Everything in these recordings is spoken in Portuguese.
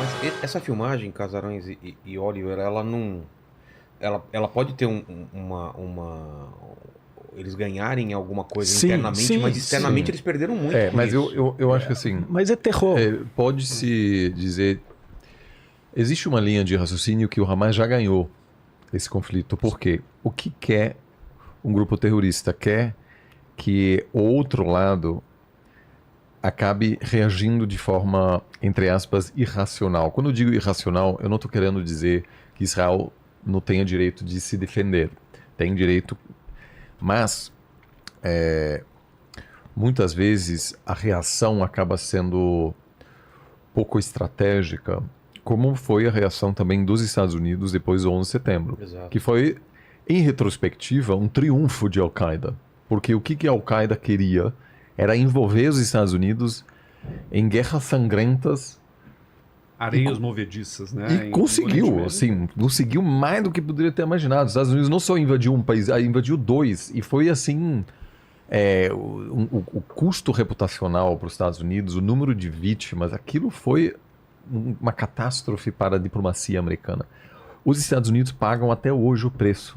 Mas essa filmagem, Casarões e Oliver, ela não. Ela pode ter eles ganharem alguma coisa Sim, internamente, mas sim, externamente sim. eles perderam muito com Mas isso. eu acho que assim, Mas é terror. pode-se dizer. Existe uma linha de raciocínio que o Hamas já ganhou esse conflito. Por quê? O que quer um grupo terrorista? Quer que o outro lado acabe reagindo de forma, entre aspas, irracional. Quando eu digo irracional, eu não estou querendo dizer que Israel não tenha direito de se defender. Tem direito, mas muitas vezes a reação acaba sendo pouco estratégica, como foi a reação também dos Estados Unidos depois do 11 de setembro, Exato. que foi, em retrospectiva, um triunfo de Al-Qaeda. Porque o que a Al-Qaeda queria era envolver os Estados Unidos em guerras sangrentas. Areias movediças, né? E Em conseguiu, Oriente Médio. assim, conseguiu mais do que poderia ter imaginado. Os Estados Unidos não só invadiu um país, invadiu dois. E foi assim, o custo reputacional para os Estados Unidos, o número de vítimas, aquilo foi uma catástrofe para a diplomacia americana. Os Estados Unidos pagam até hoje o preço.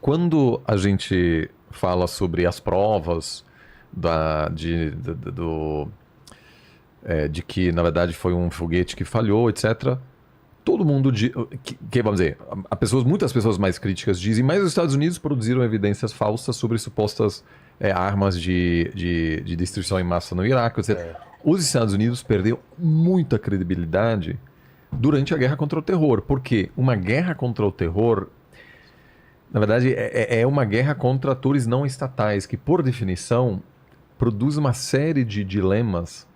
Quando a gente fala sobre as provas de que, na verdade, foi um foguete que falhou, etc., todo mundo, vamos dizer, muitas pessoas mais críticas dizem, mas os Estados Unidos produziram evidências falsas sobre supostas armas de destruição em massa no Iraque, etc. Os Estados Unidos perderam muita credibilidade durante a guerra contra o terror, porque uma guerra contra o terror, na verdade, é uma guerra contra atores não estatais, que, por definição, produz uma série de dilemas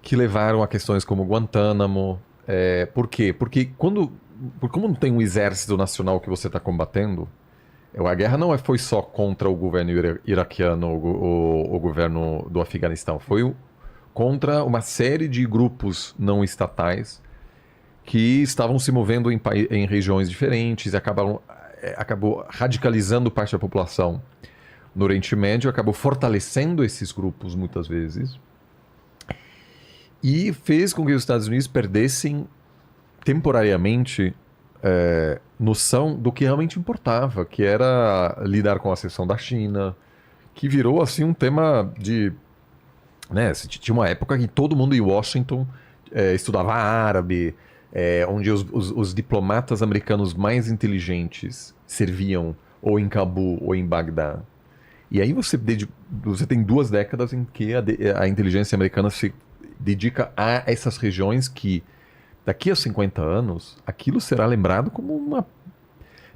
que levaram a questões como Guantánamo. Por quê? Porque como não tem um exército nacional que você está combatendo, a guerra não foi só contra o governo iraquiano ou o governo do Afeganistão, foi contra uma série de grupos não estatais que estavam se movendo em regiões diferentes e acabou radicalizando parte da população no Oriente Médio, acabou fortalecendo esses grupos muitas vezes e fez com que os Estados Unidos perdessem temporariamente noção do que realmente importava, que era lidar com a ascensão da China, que virou assim um tema de... Né, tinha uma época que todo mundo em Washington estudava árabe, onde os diplomatas americanos mais inteligentes serviam ou em Cabu ou em Bagdá. E aí você tem 2 décadas em que a inteligência americana se dedica a essas regiões que, daqui a 50 anos, aquilo será lembrado como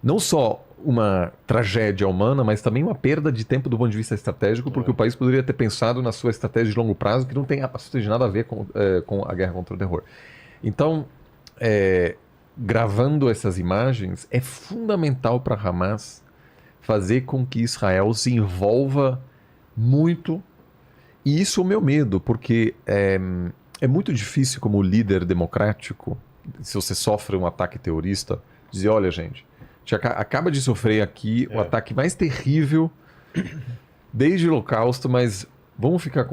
não só uma tragédia humana, mas também uma perda de tempo do ponto de vista estratégico, porque o país poderia ter pensado na sua estratégia de longo prazo, que não tem absolutamente nada a ver com a guerra contra o terror. Então, gravando essas imagens, é fundamental para Hamas fazer com que Israel se envolva muito. E isso é o meu medo, porque é muito difícil como líder democrático, se você sofre um ataque terrorista, dizer, olha, gente acaba de sofrer aqui o ataque mais terrível desde o Holocausto, mas vamos ficar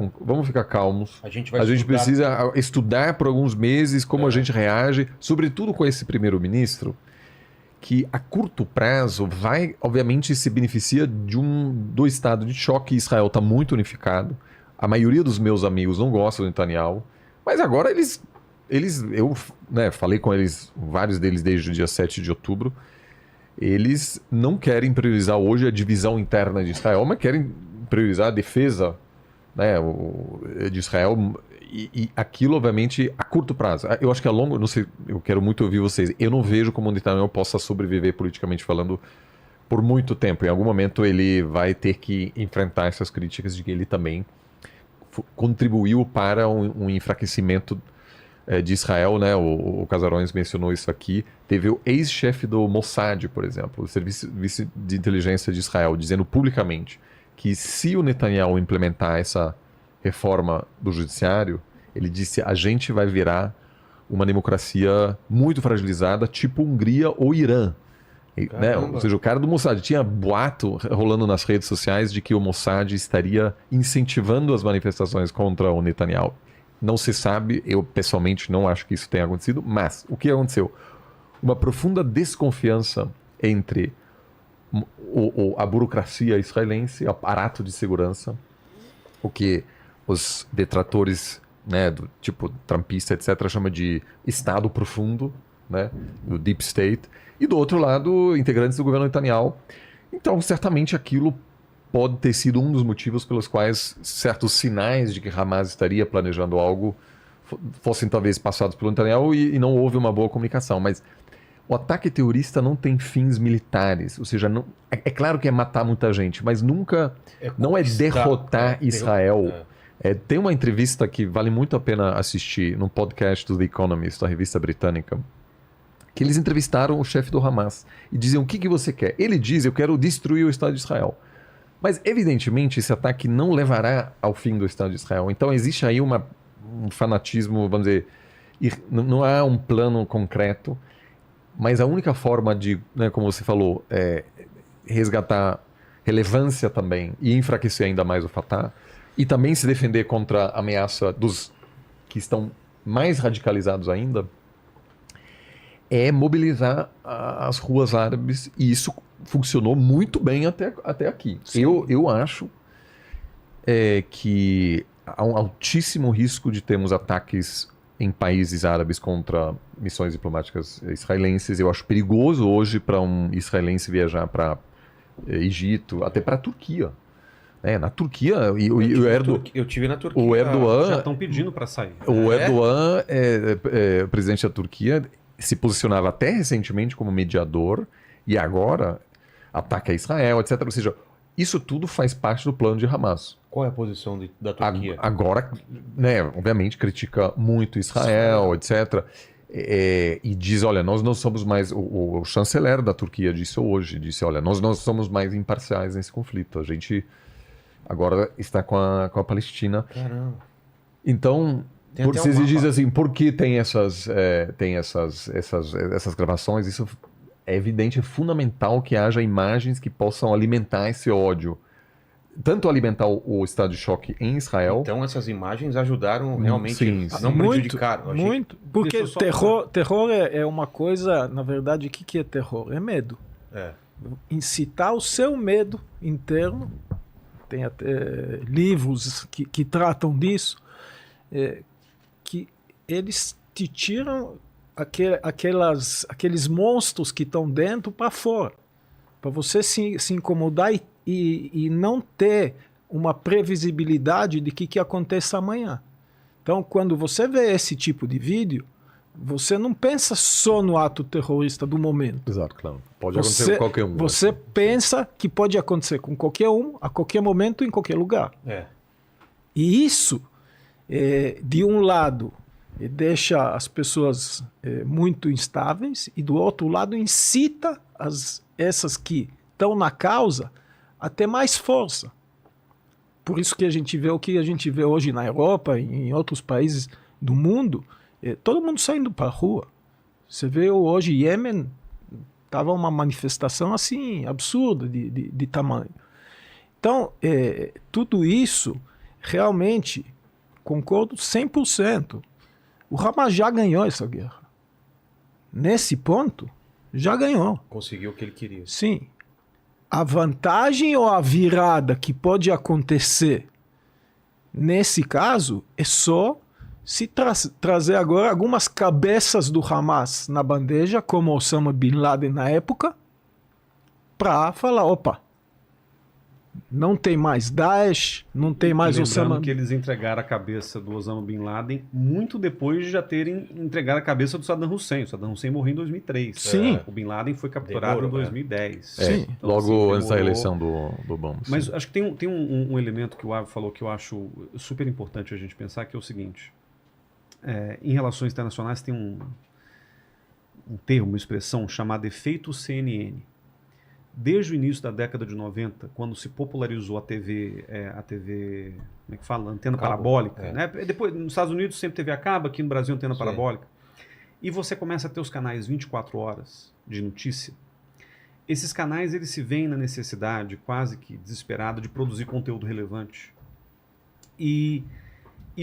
calmos. A gente precisa estudar por alguns meses como a gente reage, sobretudo com esse primeiro-ministro, que a curto prazo obviamente, se beneficia do estado de choque. Israel está muito unificado. A maioria dos meus amigos não gosta do Netanyahu, mas agora eu falei com eles, vários deles desde o dia 7 de outubro, eles não querem priorizar hoje a divisão interna de Israel, mas querem priorizar a defesa, né, de Israel, e aquilo, obviamente, a curto prazo. Eu acho que a longo, não sei, eu quero muito ouvir vocês, eu não vejo como o Netanyahu possa sobreviver politicamente falando por muito tempo. Em algum momento ele vai ter que enfrentar essas críticas de que ele também contribuiu para um enfraquecimento de Israel, né? O Casarões mencionou isso aqui. Teve o ex-chefe do Mossad, por exemplo, o Serviço de Inteligência de Israel, dizendo publicamente que se o Netanyahu implementar essa reforma do judiciário, ele disse, a gente vai virar uma democracia muito fragilizada, tipo Hungria ou Irã. Né? Ou seja, o cara do Mossad, tinha boato rolando nas redes sociais de que o Mossad estaria incentivando as manifestações contra o Netanyahu. Não se sabe, eu pessoalmente não acho que isso tenha acontecido, mas o que aconteceu? Uma profunda desconfiança entre a burocracia israelense, o aparato de segurança, o que os detratores, né, do tipo trumpista, etc., chama de Estado profundo, né, do Deep State, e do outro lado, integrantes do governo Netanyahu. Então, certamente aquilo pode ter sido um dos motivos pelos quais certos sinais de que Hamas estaria planejando algo fossem talvez passados pelo Netanyahu e não houve uma boa comunicação. Mas o ataque terrorista não tem fins militares, ou seja, não, é claro que é matar muita gente, mas nunca não é derrotar Israel. Tem uma entrevista que vale muito a pena assistir no podcast do The Economist, da revista britânica, que eles entrevistaram o chefe do Hamas e diziam: o que você quer? Ele diz: eu quero destruir o Estado de Israel. Mas, evidentemente, esse ataque não levará ao fim do Estado de Israel. Então, existe aí um fanatismo, vamos dizer, não há um plano concreto, mas a única forma de, né, como você falou, resgatar relevância também e enfraquecer ainda mais o Fatah, e também se defender contra a ameaça dos que estão mais radicalizados ainda, é mobilizar as ruas árabes, e isso funcionou muito bem até aqui. Eu acho que há um altíssimo risco de termos ataques em países árabes contra missões diplomáticas israelenses. Eu acho perigoso hoje para um israelense viajar para Egito, até para a Turquia. Na Turquia, eu tive na Turquia. O Erdogan já estão pedindo para sair. O Erdogan, o presidente da Turquia, se posicionava até recentemente como mediador e agora ataca Israel, etc. Ou seja, isso tudo faz parte do plano de Hamas. Qual é a posição da Turquia? Agora, né, obviamente, critica muito Israel, etc. E diz: olha, nós não somos mais... O chanceler da Turquia disse hoje, olha, nós não somos mais imparciais nesse conflito. A gente agora está com a Palestina. Caramba. Então... Você diz assim, por que tem essas gravações? Isso é evidente, é fundamental que haja imagens que possam alimentar esse ódio. Tanto alimentar o estado de choque em Israel... Então essas imagens ajudaram realmente a não prejudicar. Muito, porque terror é uma coisa, na verdade, o que é terror? É medo. Incitar o seu medo interno, tem até livros que tratam disso, que eles te tiram aqueles monstros que estão dentro para fora, para você se incomodar e não ter uma previsibilidade de que acontece amanhã. Então, quando você vê esse tipo de vídeo, você não pensa só no ato terrorista do momento. Exato, claro. Pode acontecer com qualquer um. Você pensa que pode acontecer com qualquer um, a qualquer momento, em qualquer lugar. E isso... de um lado, deixa as pessoas muito instáveis, e do outro lado incita essas que estão na causa a ter mais força. Por isso que a gente vê o que a gente vê hoje na Europa e em outros países do mundo, todo mundo saindo para a rua. Você vê hoje Iêmen, estava uma manifestação assim absurda de tamanho. Então, tudo isso realmente... Concordo 100%. O Hamas já ganhou essa guerra. Nesse ponto, já ganhou. Conseguiu o que ele queria. Sim. A vantagem ou a virada que pode acontecer nesse caso é só se trazer agora algumas cabeças do Hamas na bandeja, como Osama Bin Laden na época, para falar, opa, não tem mais Daesh, não tem mais Osama... que eles entregaram a cabeça do Osama Bin Laden muito depois de já terem entregado a cabeça do Saddam Hussein. O Saddam Hussein morreu em 2003. Sim. O Bin Laden foi capturado em 2010. Sim. Então, logo antes da eleição do Obama. Mas acho que tem um elemento que o Avi falou que eu acho super importante a gente pensar, que é o seguinte. Em relações internacionais tem um termo, uma expressão chamada efeito CNN. Desde o início da década de 90, quando se popularizou a TV, como é que fala? Antena parabólica. Né? Depois, nos Estados Unidos sempre TV a cabo, aqui no Brasil antena parabólica. E você começa a ter os canais 24 horas de notícia. Esses canais, eles se veem na necessidade quase que desesperada de produzir conteúdo relevante. E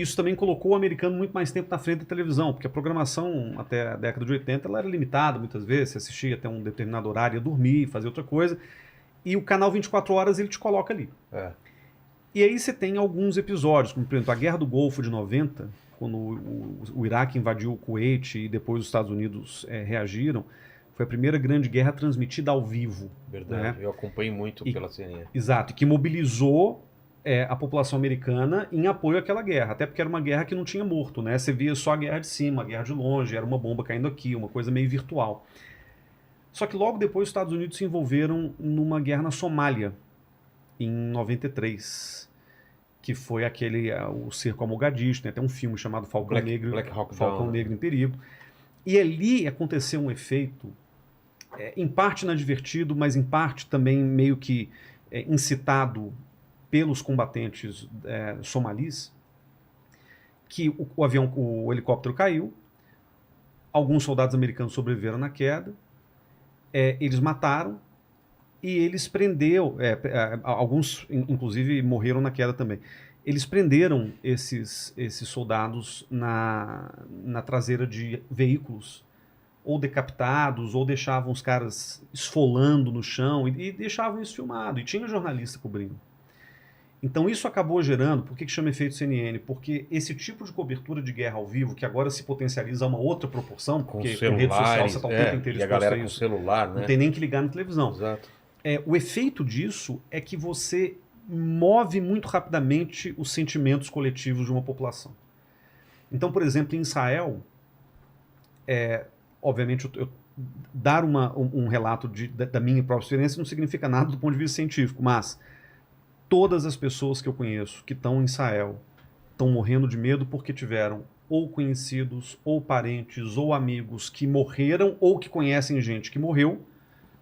isso também colocou o americano muito mais tempo na frente da televisão, porque a programação até a década de 80 ela era limitada muitas vezes, você assistia até um determinado horário, ia dormir, fazer outra coisa, e o canal 24 horas ele te coloca ali. E aí você tem alguns episódios, como por exemplo a Guerra do Golfo de 90, quando o Iraque invadiu o Kuwait e depois os Estados Unidos reagiram, foi a primeira grande guerra transmitida ao vivo. Verdade, eu acompanhei muito pela CNN. Exato, e que mobilizou a população americana em apoio àquela guerra, até porque era uma guerra que não tinha morto, né? Você via só a guerra de cima, a guerra de longe, era uma bomba caindo aqui, uma coisa meio virtual. Só que logo depois os Estados Unidos se envolveram numa guerra na Somália, em 93, que foi o cerco a Mogadishu, né? Tem um filme chamado Falcão Negro em Perigo. E ali aconteceu um efeito, em parte inadvertido, mas em parte também meio que incitado pelos combatentes somalis, que o helicóptero caiu, alguns soldados americanos sobreviveram na queda, eles mataram e eles prenderam, alguns inclusive morreram na queda também. Eles prenderam esses soldados na traseira de veículos, ou decapitados, ou deixavam os caras esfolando no chão e deixavam isso filmado, e tinha jornalista cobrindo. Então isso acabou gerando, por que chama efeito CNN? Porque esse tipo de cobertura de guerra ao vivo, que agora se potencializa a uma outra proporção, porque com rede social você está o tempo inteiro exposto a galera com celular, né? Não tem nem que ligar na televisão. Exato. O efeito disso é que você move muito rapidamente os sentimentos coletivos de uma população. Então, por exemplo, em Israel, obviamente eu dar um relato da minha própria experiência não significa nada do ponto de vista científico, mas todas as pessoas que eu conheço que estão em Israel estão morrendo de medo porque tiveram ou conhecidos, ou parentes, ou amigos que morreram, ou que conhecem gente que morreu.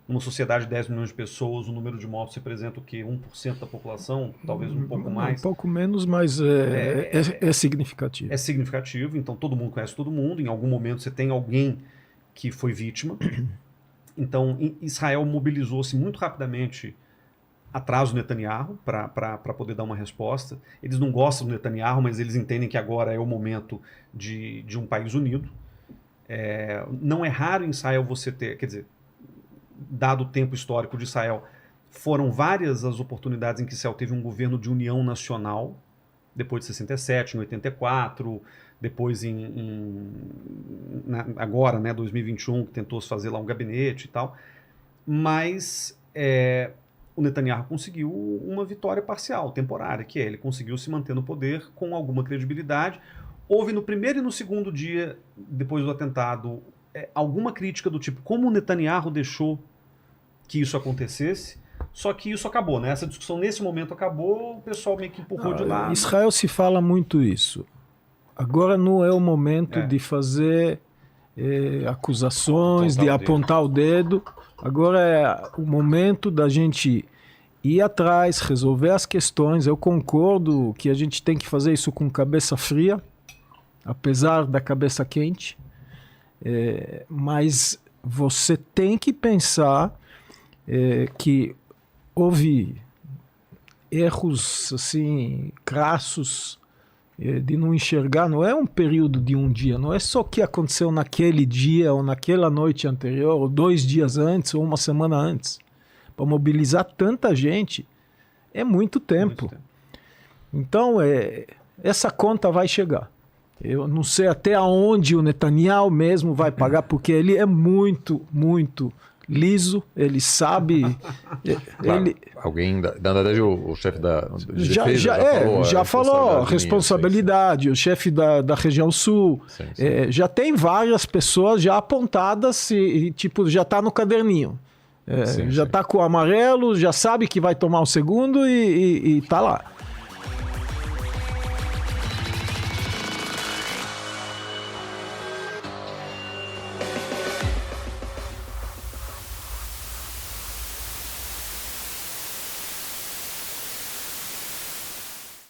Numa sociedade de 10 milhões de pessoas, o número de mortos representa o quê? 1% da população? Talvez um pouco mais? Um pouco menos, mas é significativo. É significativo, então todo mundo conhece todo mundo, em algum momento você tem alguém que foi vítima. Então Israel mobilizou-se muito rapidamente atrás do Netanyahu para poder dar uma resposta. Eles não gostam do Netanyahu, mas eles entendem que agora é o momento de um país unido. Não é raro em Israel você ter, quer dizer, dado o tempo histórico de Israel, foram várias as oportunidades em que Israel teve um governo de união nacional, depois de 67, em 84, depois agora, né, 2021, que tentou-se fazer lá um gabinete e tal, mas o Netanyahu conseguiu uma vitória parcial, temporária, que ele conseguiu se manter no poder com alguma credibilidade. Houve no primeiro e no segundo dia, depois do atentado, alguma crítica do tipo, como o Netanyahu deixou que isso acontecesse, só que isso acabou, né? Essa discussão nesse momento acabou, o pessoal meio que empurrou de lado. Israel se fala muito isso. Agora não é o momento de fazer acusações, de apontar o dedo. Agora é o momento da gente ir atrás, resolver as questões. Eu concordo que a gente tem que fazer isso com cabeça fria, apesar da cabeça quente. Mas você tem que pensar que houve erros assim crassos de não enxergar. Não é um período de um dia, não é só o que aconteceu naquele dia ou naquela noite anterior, ou 2 dias antes ou uma semana antes. Para mobilizar tanta gente é muito tempo. Então essa conta vai chegar. Eu não sei até onde o Netanyahu mesmo vai pagar, porque ele é muito, muito liso, ele sabe... Claro, alguém, na verdade, o chefe da defesa já falou responsabilidade, o chefe da região sul, sim. Já tem várias pessoas já apontadas e tipo, já está no caderninho. Já está com o amarelo, já sabe que vai tomar o segundo e está lá.